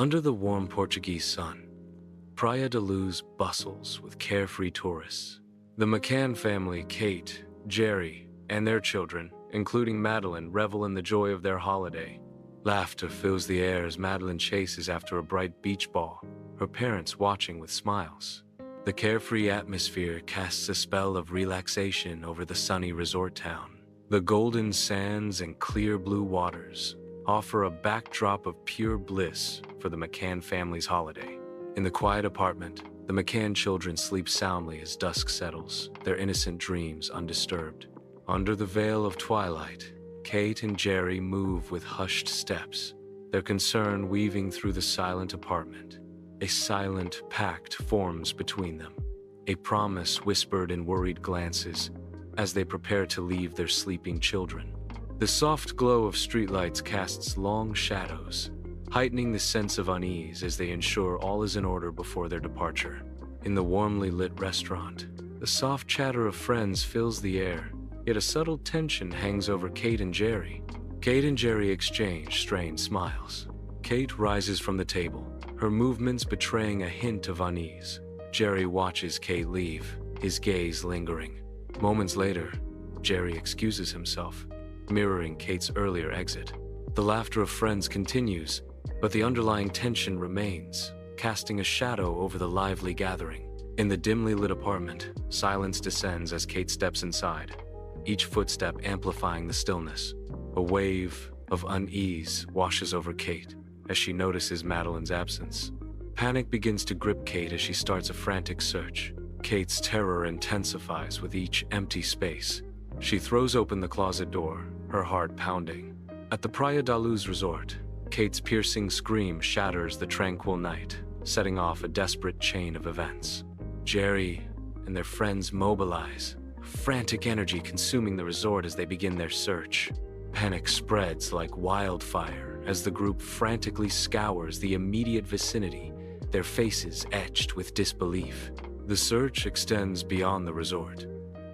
Under the warm Portuguese sun, Praia da Luz bustles with carefree tourists. The McCann family, Kate, Jerry, and their children, including Madeleine, revel in the joy of their holiday. Laughter fills the air as Madeleine chases after a bright beach ball, her parents watching with smiles. The carefree atmosphere casts a spell of relaxation over the sunny resort town. The golden sands and clear blue waters offer a backdrop of pure bliss for the McCann family's holiday. In the quiet apartment, the McCann children sleep soundly as dusk settles, their innocent dreams undisturbed. Under the veil of twilight, Kate and Jerry move with hushed steps, their concern weaving through the silent apartment. A silent pact forms between them, a promise whispered in worried glances as they prepare to leave their sleeping children. The soft glow of streetlights casts long shadows, heightening the sense of unease as they ensure all is in order before their departure. In the warmly lit restaurant, the soft chatter of friends fills the air, yet a subtle tension hangs over Kate and Jerry. Kate and Jerry exchange strained smiles. Kate rises from the table, her movements betraying a hint of unease. Jerry watches Kate leave, his gaze lingering. Moments later, Jerry excuses himself, mirroring Kate's earlier exit. The laughter of friends continues, but the underlying tension remains, casting a shadow over the lively gathering. In the dimly lit apartment, silence descends as Kate steps inside, each footstep amplifying the stillness. A wave of unease washes over Kate as she notices Madeleine's absence. Panic begins to grip Kate as she starts a frantic search. Kate's terror intensifies with each empty space. She throws open the closet door, her heart pounding. At the Praia da Luz resort, Kate's piercing scream shatters the tranquil night, setting off a desperate chain of events. Jerry and their friends mobilize, frantic energy consuming the resort as they begin their search. Panic spreads like wildfire as the group frantically scours the immediate vicinity, their faces etched with disbelief. The search extends beyond the resort,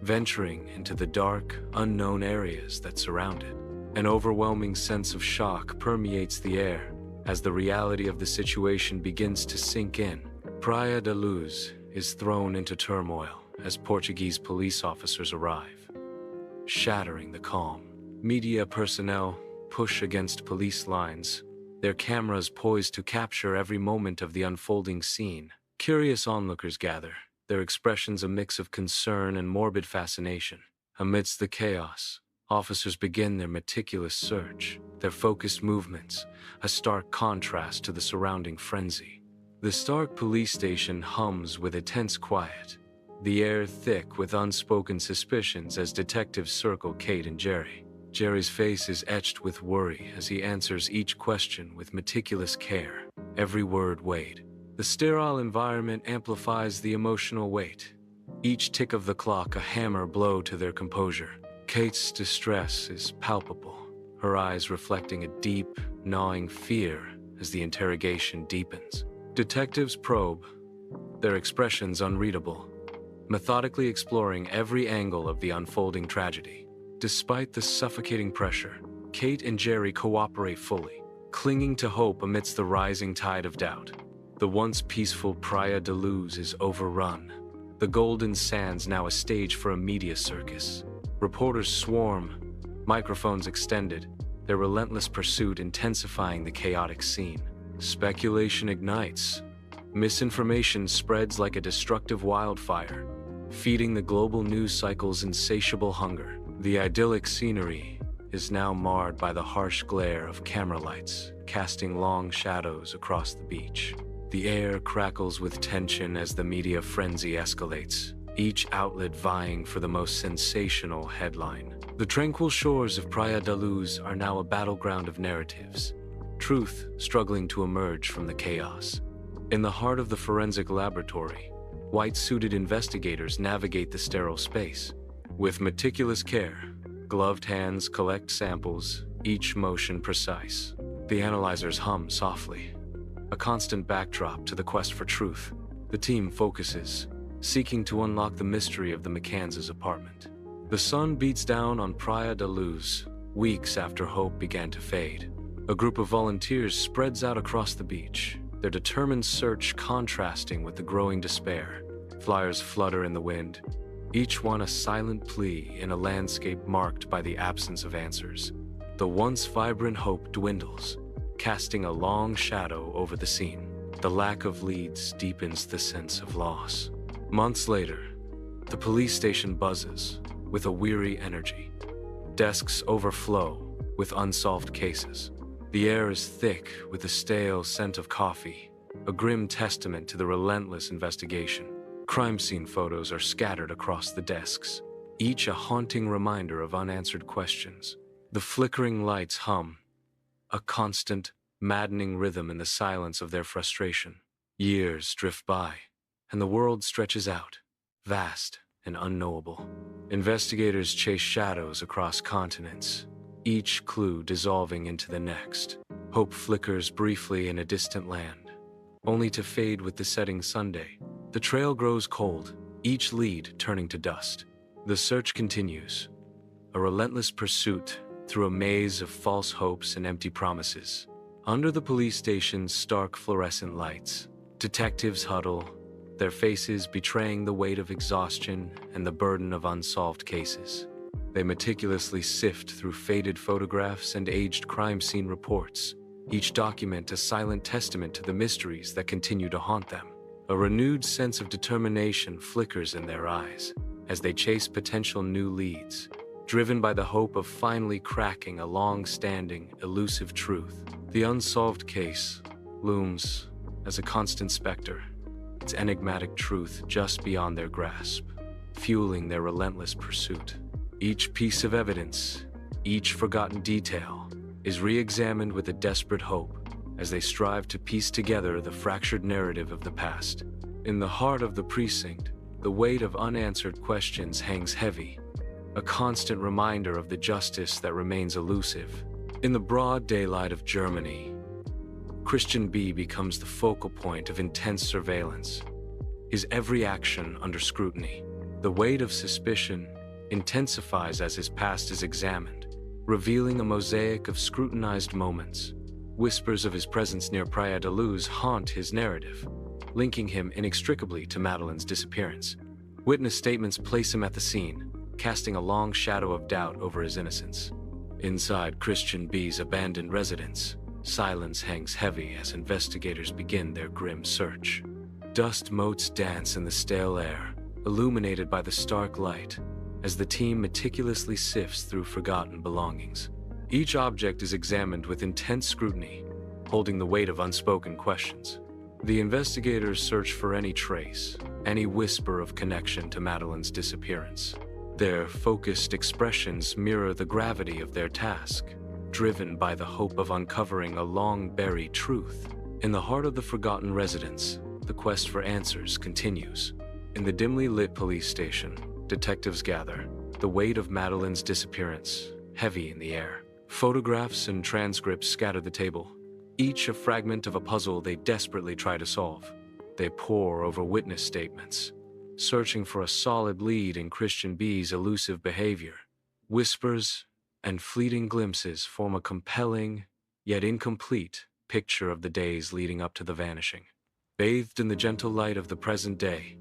venturing into the dark, unknown areas that surround it. An overwhelming sense of shock permeates the air as the reality of the situation begins to sink in. Praia da Luz is thrown into turmoil as Portuguese police officers arrive, shattering the calm. Media personnel push against police lines, their cameras poised to capture every moment of the unfolding scene. Curious onlookers gather, their expressions a mix of concern and morbid fascination. Amidst the chaos, officers begin their meticulous search, their focused movements, a stark contrast to the surrounding frenzy. The stark police station hums with a tense quiet, the air thick with unspoken suspicions as detectives circle Kate and Jerry. Jerry's face is etched with worry as he answers each question with meticulous care, every word weighed. The sterile environment amplifies the emotional weight, each tick of the clock a hammer blow to their composure. Kate's distress is palpable, her eyes reflecting a deep, gnawing fear as the interrogation deepens. Detectives probe, their expressions unreadable, methodically exploring every angle of the unfolding tragedy. Despite the suffocating pressure, Kate and Jerry cooperate fully, clinging to hope amidst the rising tide of doubt. The once peaceful Praia da Luz is overrun, the golden sands now a stage for a media circus. Reporters swarm, microphones extended, their relentless pursuit intensifying the chaotic scene. Speculation ignites, misinformation spreads like a destructive wildfire, feeding the global news cycle's insatiable hunger. The idyllic scenery is now marred by the harsh glare of camera lights, casting long shadows across the beach. The air crackles with tension as the media frenzy escalates, each outlet vying for the most sensational headline. The tranquil shores of Praia da Luz are now a battleground of narratives, truth struggling to emerge from the chaos. In the heart of the forensic laboratory, white-suited investigators navigate the sterile space. With meticulous care, gloved hands collect samples, each motion precise. The analyzers hum softly, a constant backdrop to the quest for truth. The team focuses, seeking to unlock the mystery of the McCanns' apartment. The sun beats down on Praia da Luz, weeks after hope began to fade. A group of volunteers spreads out across the beach, their determined search contrasting with the growing despair. Flyers flutter in the wind, each one a silent plea in a landscape marked by the absence of answers. The once vibrant hope dwindles, casting a long shadow over the scene. The lack of leads deepens the sense of loss. Months later, the police station buzzes with a weary energy. Desks overflow with unsolved cases. The air is thick with the stale scent of coffee, a grim testament to the relentless investigation. Crime scene photos are scattered across the desks, each a haunting reminder of unanswered questions. The flickering lights hum, a constant, maddening rhythm in the silence of their frustration. Years drift by, and the world stretches out, vast and unknowable. Investigators chase shadows across continents, each clue dissolving into the next. Hope flickers briefly in a distant land, only to fade with the setting Sunday. The trail grows cold, each lead turning to dust. The search continues, a relentless pursuit through a maze of false hopes and empty promises. Under the police station's stark fluorescent lights, detectives huddle, their faces betraying the weight of exhaustion and the burden of unsolved cases. They meticulously sift through faded photographs and aged crime scene reports, each document a silent testament to the mysteries that continue to haunt them. A renewed sense of determination flickers in their eyes as they chase potential new leads, driven by the hope of finally cracking a long-standing, elusive truth. The unsolved case looms as a constant specter, its enigmatic truth just beyond their grasp, fueling their relentless pursuit. Each piece of evidence, each forgotten detail, is re-examined with a desperate hope as they strive to piece together the fractured narrative of the past. In the heart of the precinct, the weight of unanswered questions hangs heavy, a constant reminder of the justice that remains elusive. In the broad daylight of Germany, Christian B becomes the focal point of intense surveillance, his every action under scrutiny. The weight of suspicion intensifies as his past is examined, revealing a mosaic of scrutinized moments. Whispers of his presence near Praia da Luz haunt his narrative, linking him inextricably to Madeleine's disappearance. Witness statements place him at the scene, casting a long shadow of doubt over his innocence. Inside Christian B's abandoned residence, silence hangs heavy as investigators begin their grim search. Dust motes dance in the stale air, illuminated by the stark light, as the team meticulously sifts through forgotten belongings. Each object is examined with intense scrutiny, holding the weight of unspoken questions. The investigators search for any trace, any whisper of connection to Madeleine's disappearance. Their focused expressions mirror the gravity of their task, driven by the hope of uncovering a long-buried truth. In the heart of the forgotten residence, the quest for answers continues. In the dimly lit police station, detectives gather, the weight of Madeleine's disappearance heavy in the air. Photographs and transcripts scatter the table, each a fragment of a puzzle they desperately try to solve. They pore over witness statements, searching for a solid lead in Christian B's elusive behavior. Whispers and fleeting glimpses form a compelling, yet incomplete, picture of the days leading up to the vanishing. Bathed in the gentle light of the present day,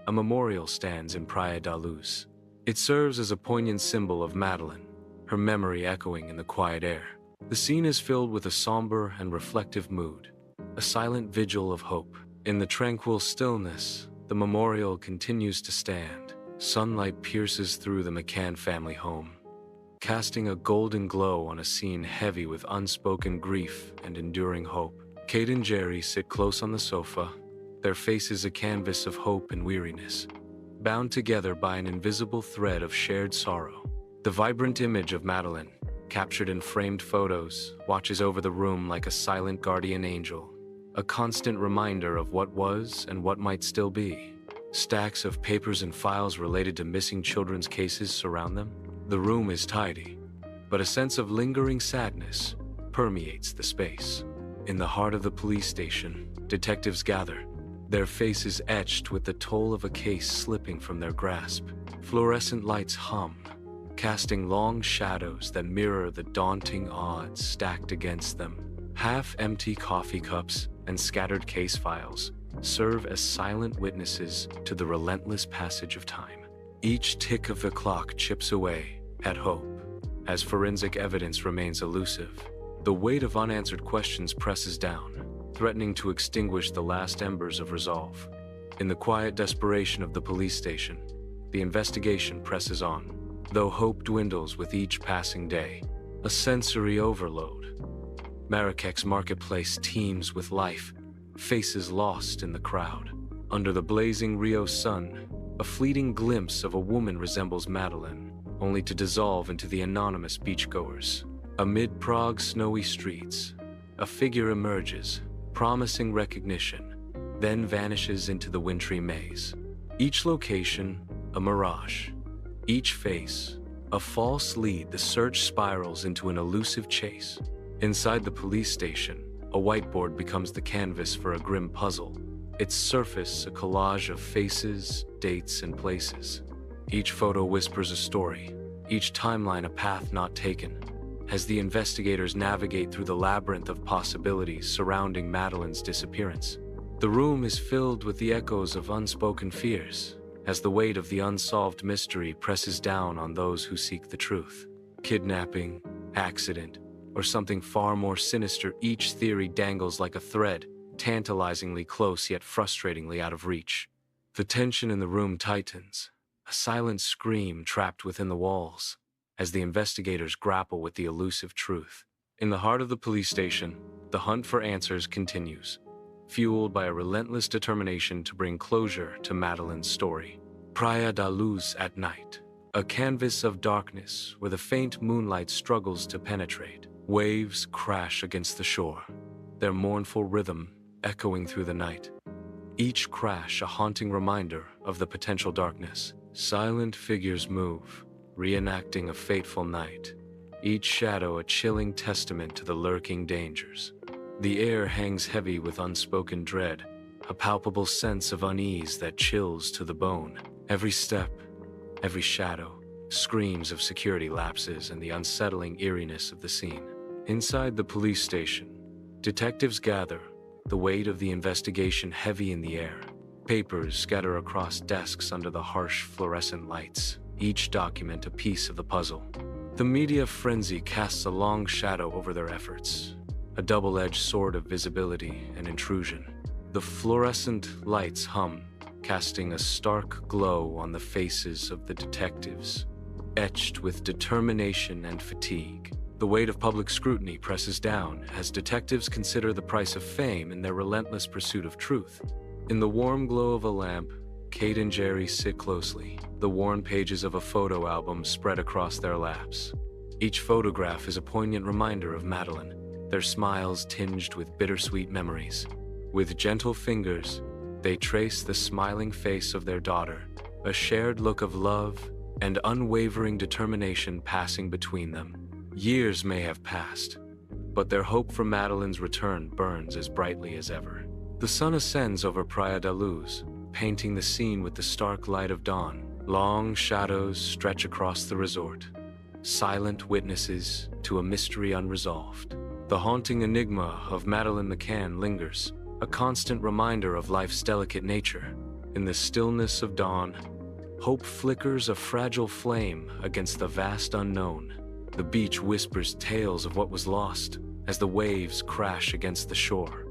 a memorial stands in Praia da Luz. It serves as a poignant symbol of Madeleine, her memory echoing in the quiet air. The scene is filled with a somber and reflective mood, a silent vigil of hope. In the tranquil stillness, the memorial continues to stand. Sunlight pierces through the McCann family home, casting a golden glow on a scene heavy with unspoken grief and enduring hope. Kate and Jerry sit close on the sofa, their faces a canvas of hope and weariness, bound together by an invisible thread of shared sorrow. The vibrant image of Madeleine, captured in framed photos, watches over the room like a silent guardian angel, a constant reminder of what was and what might still be. Stacks of papers and files related to missing children's cases surround them. The room is tidy, but a sense of lingering sadness permeates the space. In the heart of the police station, detectives gather, their faces etched with the toll of a case slipping from their grasp. Fluorescent lights hum, casting long shadows that mirror the daunting odds stacked against them. Half-empty coffee cups and scattered case files serve as silent witnesses to the relentless passage of time. Each tick of the clock chips away at hope, as forensic evidence remains elusive. The weight of unanswered questions presses down, threatening to extinguish the last embers of resolve. In the quiet desperation of the police station, the investigation presses on, though hope dwindles with each passing day. A sensory overload. Marrakech's marketplace teems with life, faces lost in the crowd. Under the blazing Rio sun, a fleeting glimpse of a woman resembles Madeleine, only to dissolve into the anonymous beachgoers. Amid Prague's snowy streets, a figure emerges, promising recognition, then vanishes into the wintry maze. Each location, a mirage. Each face, a false lead. The search spirals into an elusive chase. Inside the police station, a whiteboard becomes the canvas for a grim puzzle. Its surface a collage of faces, dates, and places. Each photo whispers a story, each timeline a path not taken. As the investigators navigate through the labyrinth of possibilities surrounding Madeleine's disappearance, the room is filled with the echoes of unspoken fears, as the weight of the unsolved mystery presses down on those who seek the truth. Kidnapping, accident, or something far more sinister, each theory dangles like a thread, tantalizingly close yet frustratingly out of reach. The tension in the room tightens, a silent scream trapped within the walls, as the investigators grapple with the elusive truth. In the heart of the police station, the hunt for answers continues, fueled by a relentless determination to bring closure to Madeleine's story. Praia da Luz at night, a canvas of darkness where the faint moonlight struggles to penetrate. Waves crash against the shore, their mournful rhythm echoing through the night. Each crash a haunting reminder of the potential darkness. Silent figures move, reenacting a fateful night, each shadow a chilling testament to the lurking dangers. The air hangs heavy with unspoken dread, a palpable sense of unease that chills to the bone. Every step, every shadow, screams of security lapses and the unsettling eeriness of the scene. Inside the police station, detectives gather, the weight of the investigation heavy in the air. Papers scatter across desks under the harsh fluorescent lights, each document a piece of the puzzle. The media frenzy casts a long shadow over their efforts, a double-edged sword of visibility and intrusion. The fluorescent lights hum, casting a stark glow on the faces of the detectives, etched with determination and fatigue. The weight of public scrutiny presses down as detectives consider the price of fame in their relentless pursuit of truth. In the warm glow of a lamp, Kate and Jerry sit closely, the worn pages of a photo album spread across their laps. Each photograph is a poignant reminder of Madeleine, their smiles tinged with bittersweet memories. With gentle fingers, they trace the smiling face of their daughter, a shared look of love and unwavering determination passing between them. Years may have passed, but their hope for Madeleine's return burns as brightly as ever. The sun ascends over Praia da Luz, painting the scene with the stark light of dawn. Long shadows stretch across the resort, silent witnesses to a mystery unresolved. The haunting enigma of Madeleine McCann lingers, a constant reminder of life's delicate nature. In the stillness of dawn, hope flickers a fragile flame against the vast unknown. The beach whispers tales of what was lost as the waves crash against the shore.